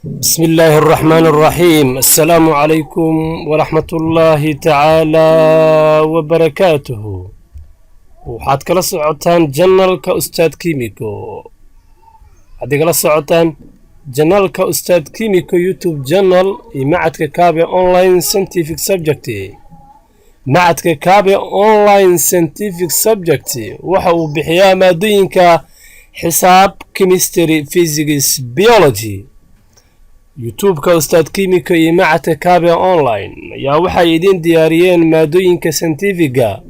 بسم الله الرحمن الرحيم. السلام عليكم ورحمة الله تعالى وبركاته. وحاد كلا سعوتان جنال كأستاذ كيميكو. حاد كلا سعوتان جنال كأستاذ كيميكو يوتيوب جنال معدك كابي أونلاين ساينتيفيك سبجكتي. معدك كابي أونلاين ساينتيفيك سبجكتي وحو بحياة مادينك حساب كيمستري فيزيكس بيولوجي. يوتيوب كأستاذ كيميكو معدك كابي أونلاين يا waxay idin diyaariyeen maadooyinka scientifiga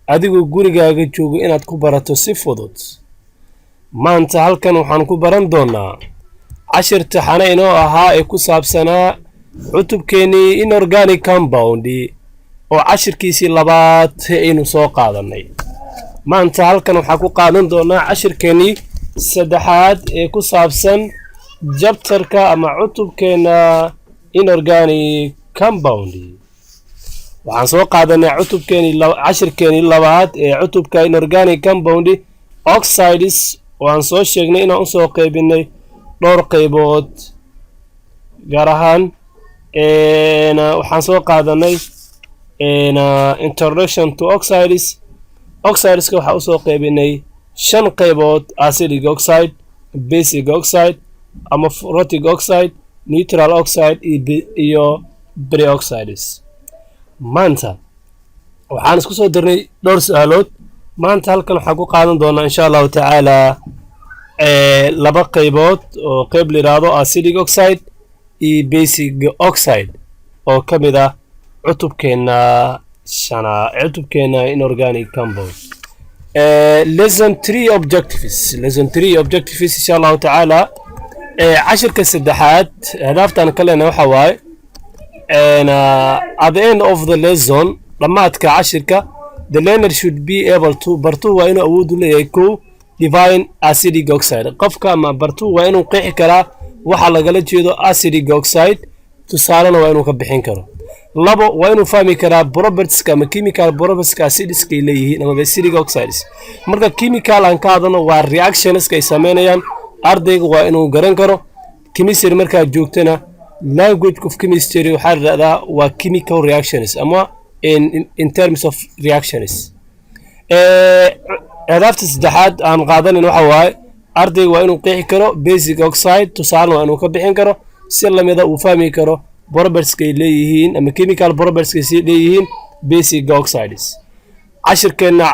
adigoo gurigaaga joogo inaad ku barato si fudud. maanta halkan waxaan ku baran doonaa cashir taxane inoo ahaa ee ku saabsanaa cutubkeenii inorganic compound oo cashirkiisii labaad aynu soo qaadanay. maanta halkan waxaan ku qaadan doonaa cashirkeenii saddexaad ee ku saabsan chapterka ama cutubkeena inorganic compound. waxaan soo qaadanay cashirkeenii labaad ee cutubka inorganic compound oxides waan soo sheegnay inaan u soo qaybinay dhowr qaybood gaar ahaan waxaan soo qaadanay introduction to oxides. oxideska waxaan u soo qaybinay 5 qaybood: acidic oxide, basic oxide ama ferritic oxide, neutral oxide iyo pre-oxides. maanta waxaan isku soo dirnay dhowr su'aalood. maanta halkan waxaan ku qaadan doonaa insha Allah taala laba qaybood oo qayb liraado acidic oxide iyo basic oxide oo kamid ah cutubkeena inorganic compound. lesson 3 objectives insha Allah taala cashirka saddexaad hadaaftan kalena waxa waaye at the end of the lesson dhamaadka cashirka the learner should be able to bartu waa inuu awood u leeyahay ko define acidic oxide. qofka ama bartu waa inuu qeexi karaa waxa lagala jeedo acidic oxide, tusaalena waa inuu ka bixin karo. labo waa inuu fahmi karaa properties ama chemical properties acids ay leeyihiin ama acidic oxides. marka chemical aan ka hadano waa reactions ay sameeyaan ardaygu waa inuu garan karo. chemistry marka joogtana language of chemistry waxa la yiraahdaa waa chemical reactions ama in terms of reactions. hadaafta saddexaad aan qaadanayno waxa waaye ardaygu waa inuu qeexi karo basic oxide, tusaalena waa inuu ka bixin karo si lamida uu fahmi karo properties ay leeyihiin ama chemical properties ay leeyihiin basic oxides. cashirkeena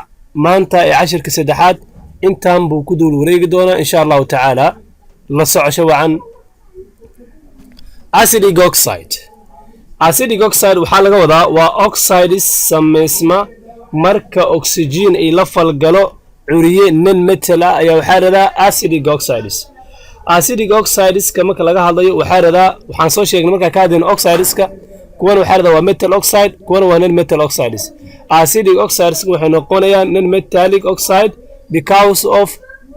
maanta ee cashirka saddexaad intaan buu ku dul wareegi doonaa insha Allah taala. la socosho wacan acidic oxide. acidic oxide waxaa laga wadaa waa oxides sameysma marka oxygen ay la falgalo curiye non metal ah ayaa waxaa radaa acidic oxides. acidic oxideska marka laga hadlayo waxaan soo sheegnay marka ka hadlayno oxideska kuwan waxaa radaa waa metal oxide, kuwan waa non metal oxides. acidic oxideska waxay noqonayaan non metallic oxide because of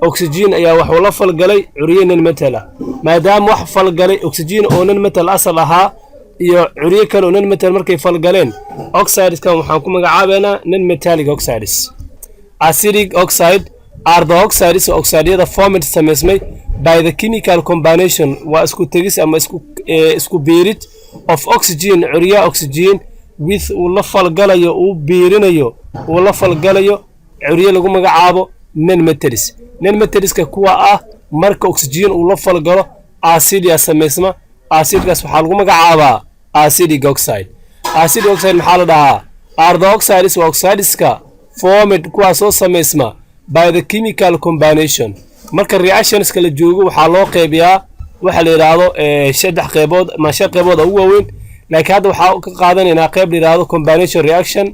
oxygen ayaa wax la falgalay curiye non metal ah. maadaama wax falgalay oxygen oo non metal asal ahaa iyo curiye kale oo non metal markay falgaleen oxideska waxaan ku magacaabeynaa non metallic oxides. acidic oxide are the oxides oxideyada formed sameysmay by the chemical combination waa isku tegis ama isku biirid of oxygen curiye oxygen with uu la falgalayo uu biirinayo uu la falgalayo curiye lagu magacaabo non metals. non metalska kuwa ah marka oxygen uu la falgalo acid ya sameysma acidkaas waxaa lagu magacaabaa acidic oxide. acidic oxide maxaa la dhahaa are the oxides oxideska formed kuwa soo sameysma by the chemical combination. marka reactions kala joogo waxaa loo qaybiyaa waxa la yiraahdo 3 qaybood ama 5 qaybood ugu waaweyn, laakiin hadda waxaa ka qaadanaynaa qayb la yiraahdo combination reaction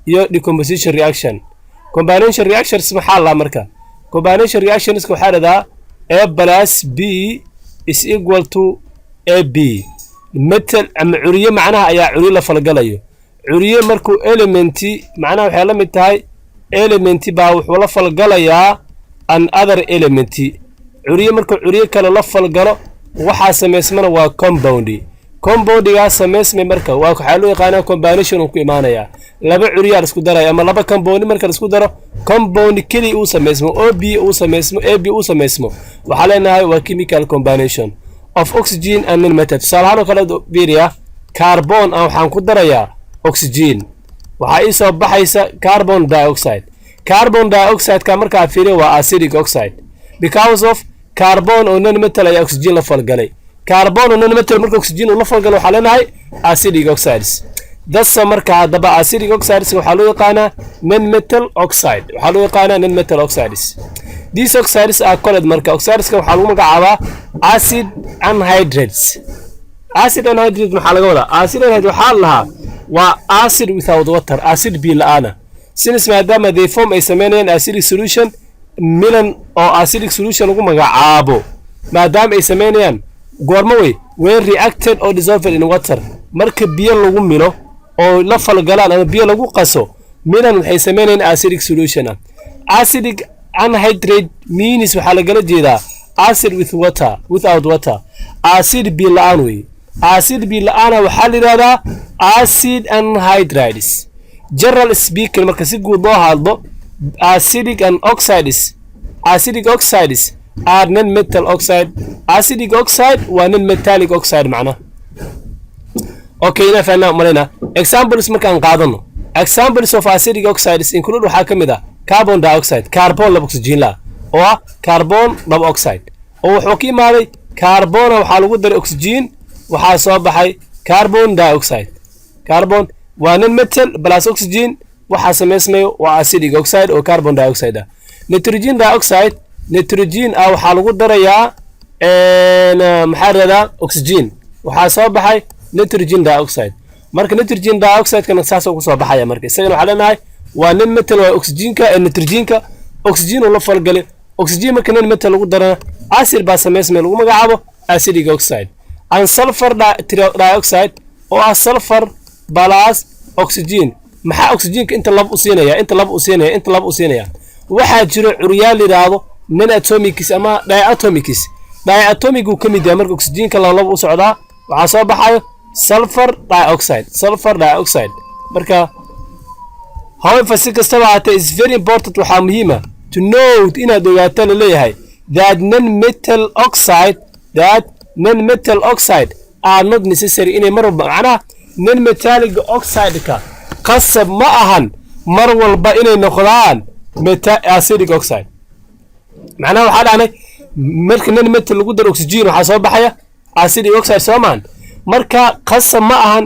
iyo decomposition reaction. combination reactions maxaa la marka combination reactions waxaa radaa A plus B is equal to AB. metal ama curiye macnaha ayaa curiye la falgalayo. curiye markuu elementi macnaha waxay la mid tahay elementi baa wuxuu la falgalayaa an other elementi. curiye markuu curiye kale la falgalo waxa sameysmana waa compound. compoundiga sameysmay marka waxa loo yaqaan combination ku imaanaya laba curiyaar isku daray ama laba compound marka isku daro compound kali uu sameysmo OB uu sameysmo AB uu sameysmo waxa leenahay waa chemical combination. of oxygen and non-metal tusaalahaan kala biiriya carbon aan waxaan ku darayaa oxygen waxa ii soo baxaysa carbon dioxide ka marka fiiriyo waa acidic oxide because of carbon oo non-metal ay oxygen la falgalay carbon oo non-metal marka oxygen la falgalo waxa leenahay acidic oxides dadsa marka hadaba acidic oxides waxa loo yaqaanaa non-metal oxides these oxides are called marka oxideska waxa lagu magacaabaa acid anhydrides maxaa laga wadaa acid anhydride waxa lahaa waa acid without water acid bila'aana since maadaama they form ay sameynayaan acidic solution milan oo acidic solution lagu magacaabo maadaama ay sameynayaan goorma when reacted or dissolved in water marka biyo lagu milo oo la falgalaan ama biyo lagu qaso milan waxay sameynayaan acidic solution acidic anhydride means waxa laga jeedaa acid with water without water acid bila'aan acid bila'aana waxa la yiraahdaa acid anhydrides general speaking marka si guud loo hadlo acidic oxides are non-metal oxide acidic oxide waa non-metallic oxide macna okay ina faana malena examples markaan qaadano examples of acidic oxides include waxa kamid ah carbon dioxide carbon laba oxygen la oo ah carbon laba oxide oo wuxuu ka imaaday carbon waxa lagu daray oxygen waxa soo baxay carbon dioxide carbon waa non-metal plus oxygen waxa sameysnayo waa acidic oxide oo carbon dioxide ah nitrogen dioxide waxa lagu darayaa maxaa radaa oxygen waxa soo baxay nitrogen dioxide marka nitrogen dioxide kana saas uu soo baxaya marka isagana waxa leenahay waa non-metal waa oxygenka nitrogenka oxygen oo la falgalay oxygen marka non-metal lagu darana acid baa sameysmay lagu magacaabo acidic oxide and sulfur dioxide oo ah sulfur plus oxygen maxaa oxygenka inta lab u siinaya waxa jiro curyaal yiraahdo non-atomics ama diatomic uu kamid yahay marka oxygenka lab u socdaa waxa soo baxayo sulfur dioxide marka however si kastaba hata is very important waxa muhiim ah to note inaad ogaato la leeyahay that non-metal oxide are not necessary inay mar walba macnaha non-metallic oxide ka qasab ma ahan mar walba inay noqdaan acidic oxide macnaha waxa dhaanay marka non-metal lagu daro oxygen waxa soo baxaya acidic oxide soomaan marka qasab ma ahan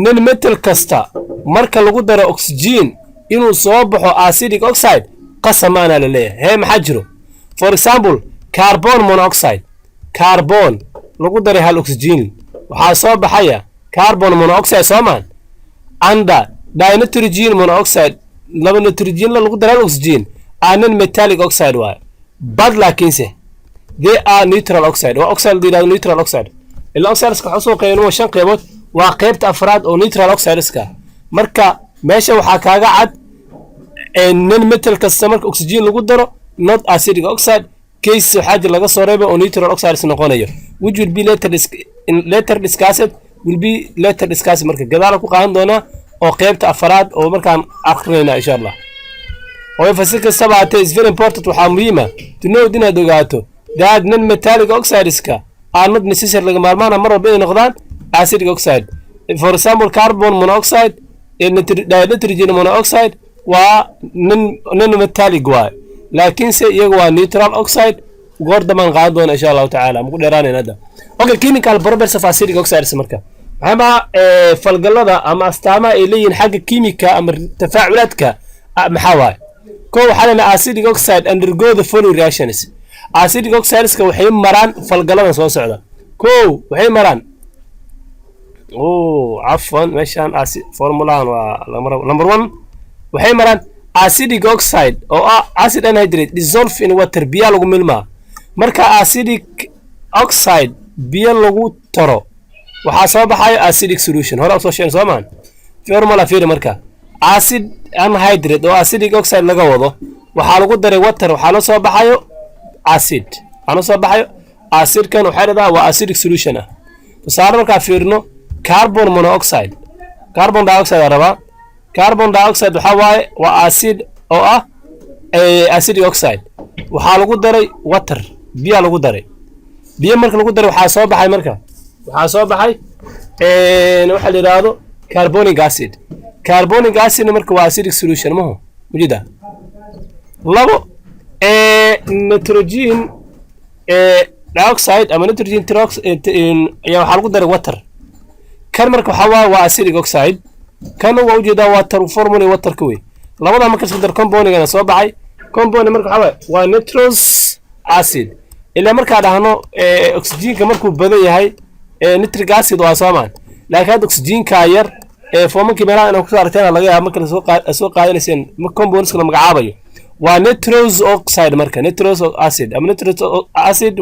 non-metal kasta marka lagu daro oxygen inuu soo baxo acidic oxide qasab ma ana la leeyahay maxaa jiro for example carbon monoxide lagu daray hal oxygen waxa soo baxaya carbon monoxide soomaan anda dinitrogen monoxide laba nitrogen lagu daray oxygen aanan metallic oxide waa bad laakiinse they are neutral oxide waa oxide diiraa neutral oxide ila oxides ka soo qeybno shan qeybood waa qeybta afraad oo neutral oxides ka marka meesha waxa kaaga cad non-metal kasta marka oxygen lagu daro not acidic oxide case waxa jir laga soo reebay oo neutral oxides noqonayo which will be later discussed marka gadaal ku qaadan doona oo qeybta afraad oo markaan akhrinayna insha Allah oo fasirka sabaate is very important waxa muhiim ah to know inaad ogaato that non-metallic oxides ka are not necessarily laga maarmaana mar walba inay noqdaan acidic oxide for example carbon monoxide and nitrogen monoxide waa non-metallic waa laakiin se iyagu waa neutral oxide goor daman qaadan doona insha Allah ta'ala muku dheeraanayna hada okay chemical properties of acidic oxides marka maxaa falgalada ama astaamaha ay leeyihiin xagga kiimika ama tafaaculaadka maxaa waay koo waxa lana acidic oxide undergo the following reactions acidic oxides ka waxay maraan falgalada soo socda koo waxay maraan afwan meeshan formulahan waa number 1 waxay maraan acidic oxide oo ah acid anhydride dissolve in water biyo lagu milmaa marka acidic oxide biyo lagu taro waxa soo baxay acidic solution hore soo sheegay Soomaan formula fiir marka acid anhydride oo acidic oxide laga wado waxa lagu daray water waxa la soo baxayo acid acid kan waxa radaa waa acidic solution ah tusaale marka fiirno carbon monoxide carbon dioxide raba carbon dioxide waxa waaye waa acid oo ah acidic oxide waxa lagu daray water biyo lagu daray biyo marka lagu daro waxaa soo baxay marka waxaa soo baxay waxa la yiraahdo carbonic acid. Carbonic acid marka waa acidic solution ma ho mujida labo nitrogen dioxide ama nitrogen trioxide ayaa waxaa lagu daray water. kan marka waxa waa acidic oxide kan waa ujeedaa water formula water ka wey labada marka isku dar compound-gana soo baxay compound marka waxa waa nitrous acid ilaa marka dhahno oxygen-ka markuu badan yahay nitric acid waa soomaan laakiin oxygen-ka yar formanki meelaha inuu ku soo aragteen laga yaabo marka soo qaadanayseen compounds-ka la magacaabayo waa nitrous oxide marka nitrous acid ama nitrous acid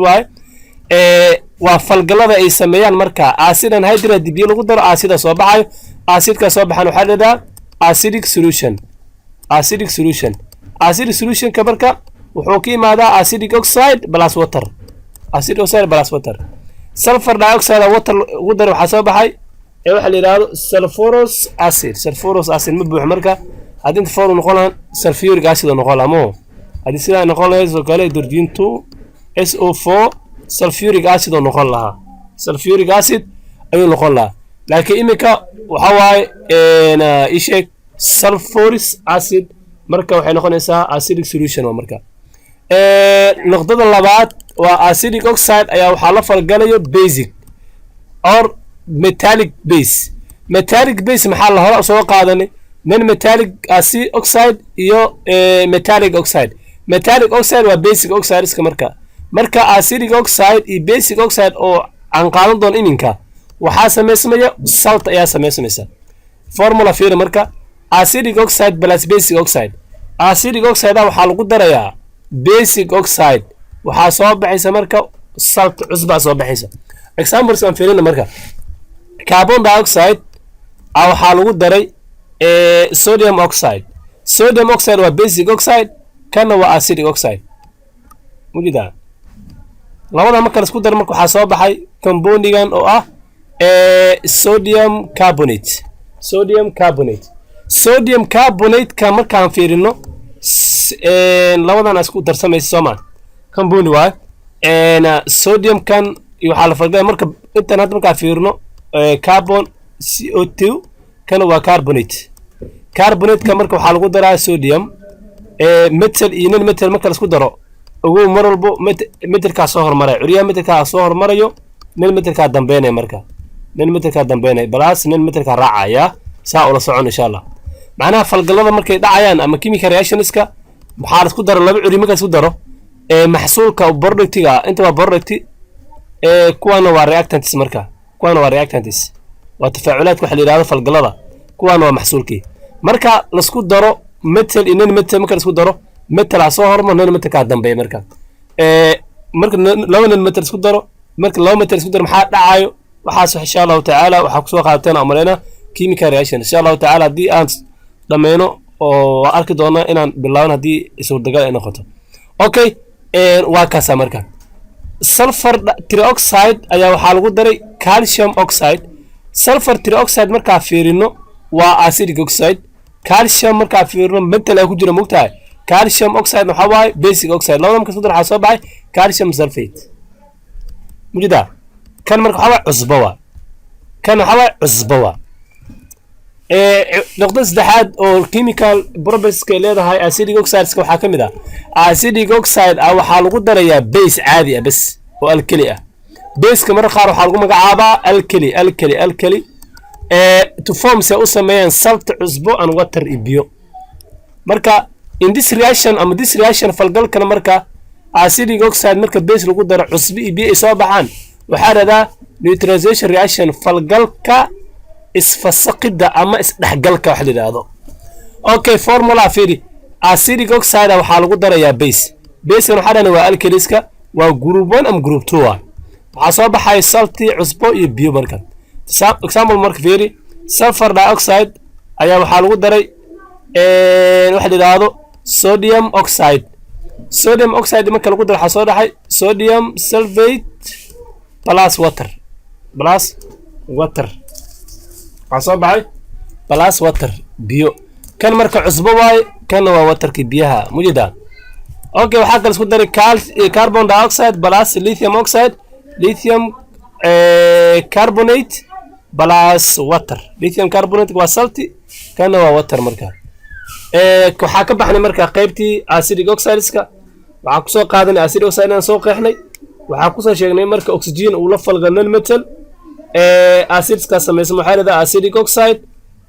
waa falgalada ay sameeyaan marka acid anhydride biyo lagu daro acida soo baxayo acidka soo baxan waxa la yiraahdaa acidic solution acidic solution ka marka wuxuu ka imaadaa acidic oxide plus water acidic oxide plus water sulfur dioxide water ugu daro waxa soo baxay waxa la yiraahdo sulfurous acid ma buux marka hadii for noqonaan sulfuric acid noqonamo hadii sida noqonayso kale hydrogen 2 SO4 sulfuric acid noqon laha sulfuric acid ayuu noqon laha laakiin imika waxa waaye isheeg sulfurous acid marka waxay noqonaysaa acidic solution marka noqdada labaad waa acidic oxide ayaa waxa la falgalayo basic or metallic base maxaa la hore soo qaadanay non metallic acid oxide iyo metallic oxide waa basic oxide iska marka acidic oxide iyo basic oxide oo aan qaadan doon iminka waxaa sameysmaya salt ayaa sameysmaysa formula fiir marka acidic oxide plus basic oxide waxaa lagu darayaa basic oxide waxaa soo baxaysa marka salt cusba soo baxaysa examples aan fiirina marka carbon dioxide waxaa lagu daray sodium oxide waa basic oxide kana waa acidic oxide mujida labada marka la isku daro marka waxaa soo baxay compound-gan oo ah sodium carbonate ka markaan fiirino labadan isku darsamaysa Soomaa compound waa sodium kan waxa la falgalay marka intan hadda marka fiirino carbon CO2 kana waa carbonate ka marka waxa lagu daraa sodium metal iyo non metal marka la isku daro ugu mar walbo metalka soo hormaray curiyaha metalka soo hormarayo non metalka dambeynay marka balaas non metalka raacaya saa ula socon insha Allah macnaha falgalada markay dhacayaan ama chemical reactionska waxa la isku daro laba curi marka isku daro maxsuulka productiga inta waa product kuwana waa reactants marka waa tafaaculaad waxa la yiraahdo falgalada kuwana waa maxsuulkii marka la isku daro metal iyo non metal marka la isku daro metal soo hormar non metal ka dambeeyo marka laba non metal isku daro maxaa dhacayo waxaas insha Allah ta'ala waxa ku soo qaateen amarena chemical reaction insha Allah ta'ala hadii aan dhameeno oo arki doona inaan bilaawno hadii suurtagal ay noqoto okay waa kaasa marka sulfur trioxide ayaa waxa lagu daray calcium oxide sulfur trioxide marka fiirino waa acidic oxide calcium marka fiirino metal ay ku jira mugtahay calcium oxide waxa waaye basic oxide labada marka soo waxa soo baxay calcium sulfate mujida kan marka waxa cusba waa noqdo saddexaad oo chemical properties ka leedahay acidic oxide waxa kamid ah acidic oxide waxa lagu darayaa base caadi ah bas oo alkali ah base ka marka qaar waxa lagu magacaabaa alkali to form say u sameeyaan salt cusbo and water iyo marka in this reaction falgalkana marka acidic oxide marka base lagu daro cusbo iyo biyo soo baxaan waxa radaa neutralization reaction falgalka isfasaqida ama isdhaxgalka wax la yiraahdo okay formula fiiri acidic oxide waxa lagu darayaa base waxa dhana waa alkaliska waa group 1 am group 2 waxa soo baxay salty cusbo iyo biyo marka example marka fiiri sulfur dioxide ayaa waxa lagu daray waxa la yiraahdo sodium oxide marka lagu daro waxa soo dhaxay sodium sulfate plus water soo baxay plus water biyo kan marka cusbo waay kan waa waterki biyaha mujida okay waxa kale isku daray carbon dioxide plus lithium oxide lithium carbonate plus water. lithium carbonate waa salty kana waa water marka waxaa ka baxnay marka qaybtii acidic oxideska waxaa ku soo qaadanay acidic oxide aan soo qeexnay waxaa ku soo sheegnay marka oxygen uu la falgalo non metal acidska sameeysan waxa la acidic oxide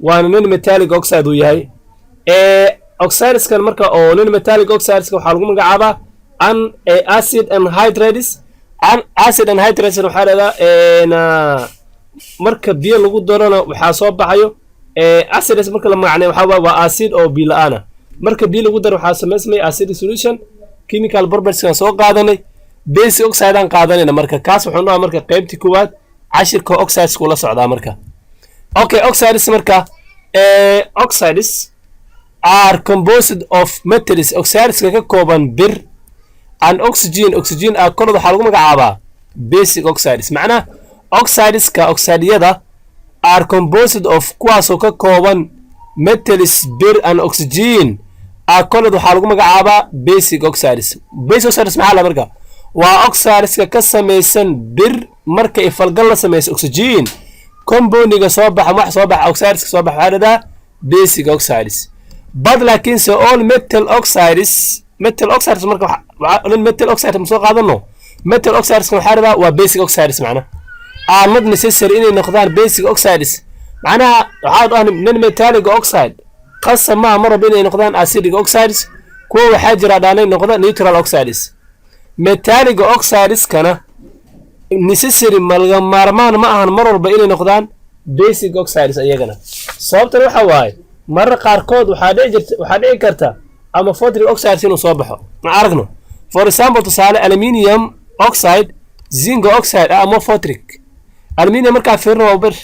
waa non metallic oxide uu yahay oxideskan marka oo non metallic oxideska waxaa lagu magacaabaa acid anhydrides acid anhydrides waxa la marka biyo lagu darona waxaa soo baxayo acids marka la macnay waxa waa acid oo biyo la'aan ah marka biyo lagu daro waxaa sameysmay acidic solution chemical properties kan soo qaadanay basic oxide aan qaadanayna marka kaas wuxuu noqon marka qaybtii koowaad cashirka oxides kula socdaa marka okay oxides marka oxides are composed of metals oxides ka kooban bir and oxygen are kooxda waxa lagu magacaabaa basic oxides macna oxides ka oxideyada are composed of kuwaasoo ka kooban metals bir and oxygen are kooxda waxa lagu magacaabaa basic oxides maxaa la marka waa oxides ka sameeysan bir marka ay falgal la sameeyso oxygen compoundiga soo baxa wax soo baxa oxides ka soo baxa hada basic oxides but laakiin so all metal oxides marka metal oxide ma soo qaadano metal oxides waxa hada waa basic oxides macna are not necessary inay noqdaan basic oxides macnaha waxa aan non metallic oxide qasama marba inay noqdaan acidic oxides kuwa waxa jira dhaanay noqda neutral oxides metallic oxides kana necessary malga maarmaan ma ahan mar walba inay noqdaan basic oxides ayagana sababta waxa waaye mar qaar kood waxa dhici karta ama nitric oxides inuu soo baxo ma aragno for example tusaale aluminium oxide zinc oxide ama nitric aluminium marka fiirno waa bir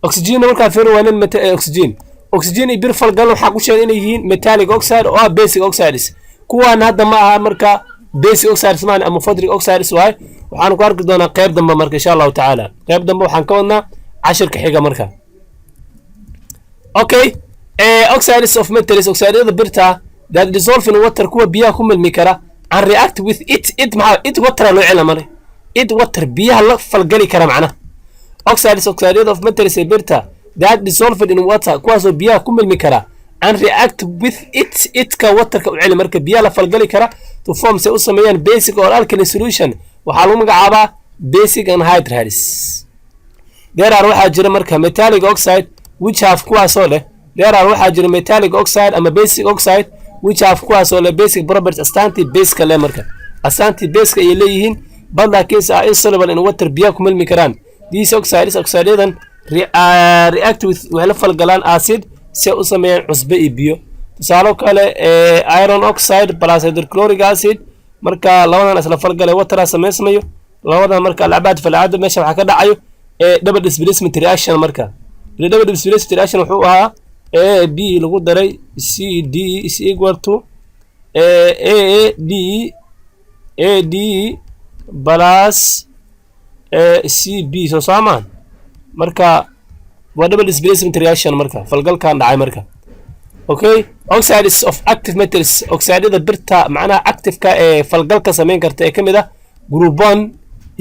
oxygen marka fiirno waa oxygen bir falgal waxa ku sheegay inay yihiin metallic oxide oo basic oxides kuwan hadda ma aha marka basic oxides maan ama nitric oxides waay waxaan ku arki doonaa qayb dambe marka insha Allah taala qayb dambe waxaan ka wadnaa cashirka xiga marka okay oxides of metals oxidada birta that dissolve in water kuwa biyaha ku milmi kara and react with it water loo celin maray water biyaha la falgali kara macna oxides of metals birta that dissolve in water kuwaasoo biyaha ku milmi kara and react with it ka water ka u celin marka biyaha la falgali kara to form say u sameeyaan basic or alkaline solution waxa lagu magacaabaa basic anhydrides there are waxa jira marka metallic oxide which have kuwaasoo leh there are waxa jira metallic oxide ama basic oxide which have kuwaasoo leh basic properties astaantii base ka leh marka astaantii base ka ay leeyihiin but laakiin are insoluble in water biyaha ku milmi karaan these oxidedan react with wala falgalaan acid si u sameeyaan cusbo iyo biyo tusaale kale iron oxide plus hydrochloric acid marka labadan isla falgalay water sameysmayo labadan marka alcabaad falcaad meesha waxa ka dhacayo double displacement reaction marka double displacement reaction wuxuu ahaa AB lagu daray CD is equal to AD plus CB soo saamaan marka waa double displacement reaction marka falgalkan dhacay marka okay oxides of active metals oxidada birta macnaha active ka falgalka sameyn karta ee kamid ah group 1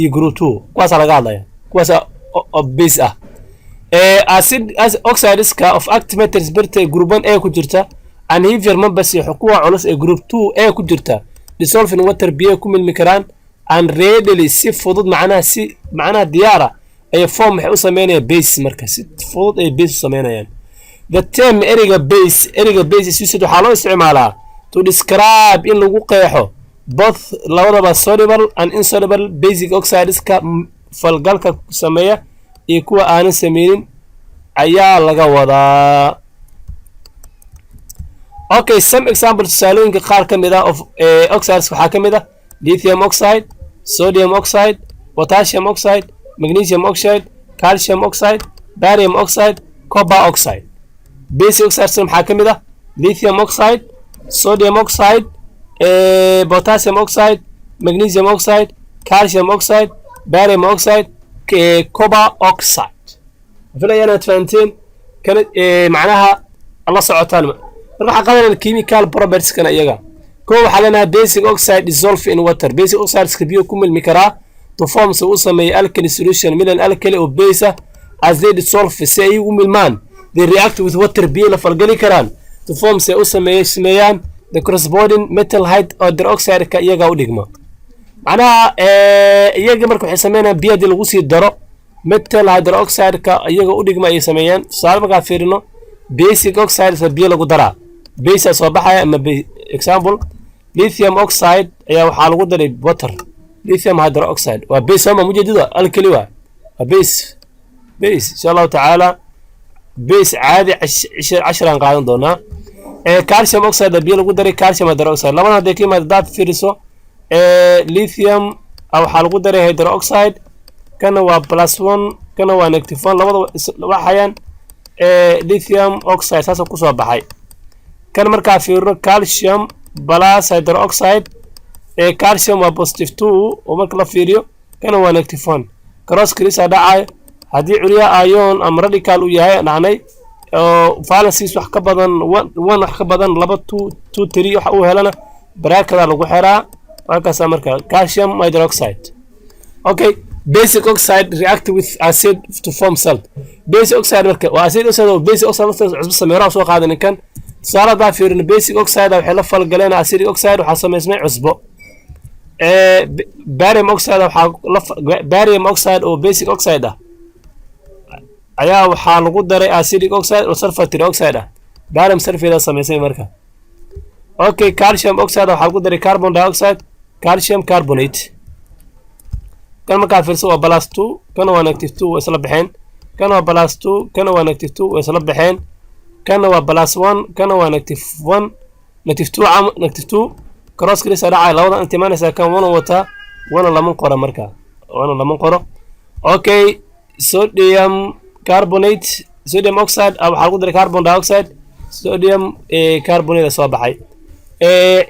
iyo group 2 kuwaas laga hadlaya kuwaas oo base ah oxides ka of active metals birta group 1 ee ku jirta and heavier members iyo kuwa culus ee group 2 ee ku jirta dissolve in water biyo ku milmi karaan and readily si fudud macnaha diyaara ay form waxay u sameynayaan base marka si fudud ay base u sameynayaan the term eriga base is used waxaa loo isticmaalaa to describe in lagu qeexo both labadaba soluble and insoluble basic oxides ka falgalka sameeya iyo kuwa aanan sameynin ayaa laga wadaa okay some examples tusaalooyinka qaar ka mid ah of oxides waxaa ka mid ah lithium oxide sodium oxide potassium oxide magnesium oxide calcium oxide barium oxide copper oxide basic oxides maxaa ka mid ah lithium oxide sodium oxide potassium oxide magnesium oxide calcium oxide barium oxide copper oxide filayana fahanteen kana macnaha alla socotaan marka qadan chemical properties kana iyaga koo waxa leenahay basic oxide dissolve in water basic oxides ka biyo ku milmi kara to form so usame alkali solution من الالكلي او بيسا as they dissolve si ay u milmaan they react with water biyo la falgali karaan to form so usame sameeyaan the corresponding metal hydroxide ka iyaga u dhigma macnaha iyaga marka waxay sameeyaan biyada lagu sii daro metal hydroxide ka iyaga u dhigma ay sameeyaan tusaale marka fiirino basic oxides biyo lagu daraa base soo baxaya ama example lithium oxide ayaa waxa lagu daray water lithium hydroxide waa base ama mujadida alkali waa base insha Allah taala base caadi 10 qaadan doona calcium oxide biyo lagu daray calcium hydroxide labada haday ka yimaado fiiriso lithium waxa lagu daray hydroxide kana waa +1 kana waa -1 labada waxayaan lithium oxide saas ku soo baxay kan marka fiirno calcium plus hydroxide calcium waa +2 oo marka la fiiriyo kana waa -1 cross crisa dhacay hadii curiya ion ama radical u yahay dhacnay oo valencies wax ka badan 1 wax ka badan 2 2 3 wax uu helana bracket lagu xiraa markaas marka calcium hydroxide okay basic oxide react with acid to form salt basic oxide marka waa acid oxide oo basic oxide cusub sameeyo soo qaadan kan tusaale fiirino basic oxide waxa la falgaleen acid oxide waxa sameysmay cusbo barium oxide waxa barium oxide oo basic oxide ayaa waxa lagu daray acid oxide oo sulfate oxide barium sulfate sameysay marka okay calcium oxide waxa lagu daray carbon dioxide calcium carbonate kan marka fiirso waa +2 kana waa -2 isla baxeen kana waa +2 kana waa -2 isla baxeen kana waa +1 kana waa -1 -2 cross crisa dhacay labada intimaanaysa kan wana wata wana lama qoro marka wana lama qoro okay sodium carbonate sodium oxide waxa lagu daray carbon dioxide sodium carbonate soo baxay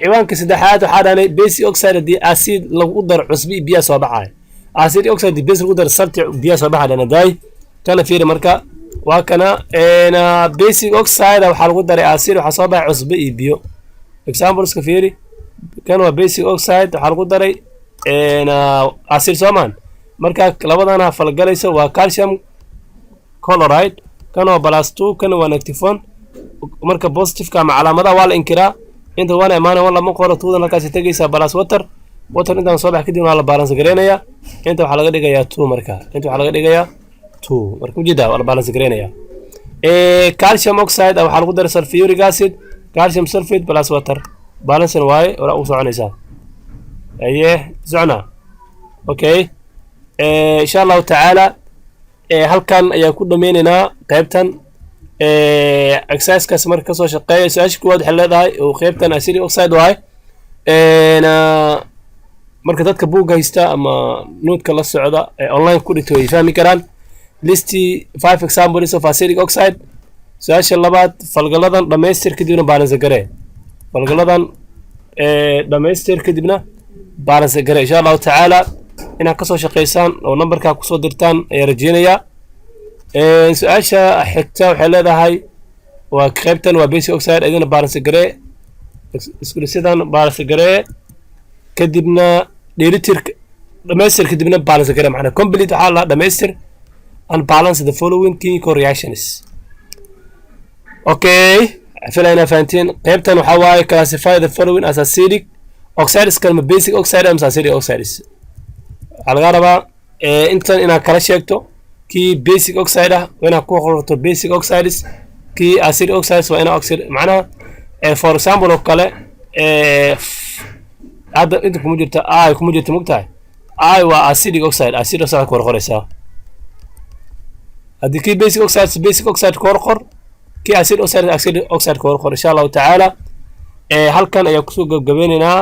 ciwaanka saddexaad waxa dhaanay basic oxide di acid lagu dar cusbi biyo soo baxay acid oxide di basic lagu dar salt biyo soo baxay day kana fiir marka waa kana basic oxide waxa lagu daray acid waxa soo baxay cusbi iyo biyo examples ka fiiri kan waa basic oxide waxa lagu daray acid soomaan marka labadana falgalayso waa calcium chloride kan waa +2 kan waa -1 marka positive ka calaamada waa la inkiraa inta wana imaana wala ma qoro tuudan halkaas tagaysa +water inta soo bax kadib waa la balance gareynaya inta waxa laga dhigayaa 2 marka inta waxa laga dhigayaa 2 marka ujeeda waa la balance gareynaya calcium oxide waxa lagu daray sulfuric acid calcium sulfate plus water balance waaye wala u soconaysa aye socna okay insha Allah taala halkan ayaa ku dhameynaa qaybtan exercise kaas marka ka soo shaqeeyo su'aasha kuwaad waxa leedahay oo qaybtan acid oxide waaye marka dadka buug haysta ama note-ka la socda online ku dhigto way fahmi karaan listi 5 examples of acidic oxide su'aasha labaad falgaladan dhameystir kadibna balance garee falgaladan dhameystir kadibna balance garee insha Allah taala ina ka soo shaqeysaan oo numberka ku soo dirtaan ay rajeynaya su'aasha xigta waxa leedahay waa qaybtan waa basic oxide idina balance garee isku sidan balance garee kadibna dheelitir dhameystir kadibna balance garee macna complete waxa la dhameystir and balance the following chemical reactions okay filayna fahanteen qaybtan waxa waaye classify the following as acidic oxides kalma basic oxide and acidic oxides laga rabaa intan ina kala sheegto ki basic oxide wana ku qorto basic oxides ki acidic oxides waa ina oxide macna for example oo kale hada inta kuma jirta mugtahay waa acidic oxide ku qoraysa hadii ki basic oxide qor ki acidic oxide qor insha Allah taala halkan ayaa ku soo gabagabeynaa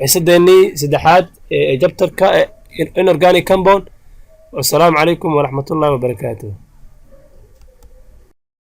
xisadeeni saddexaad chapter ka inorganic compound. والسلام عليكم ورحمة الله وبركاته.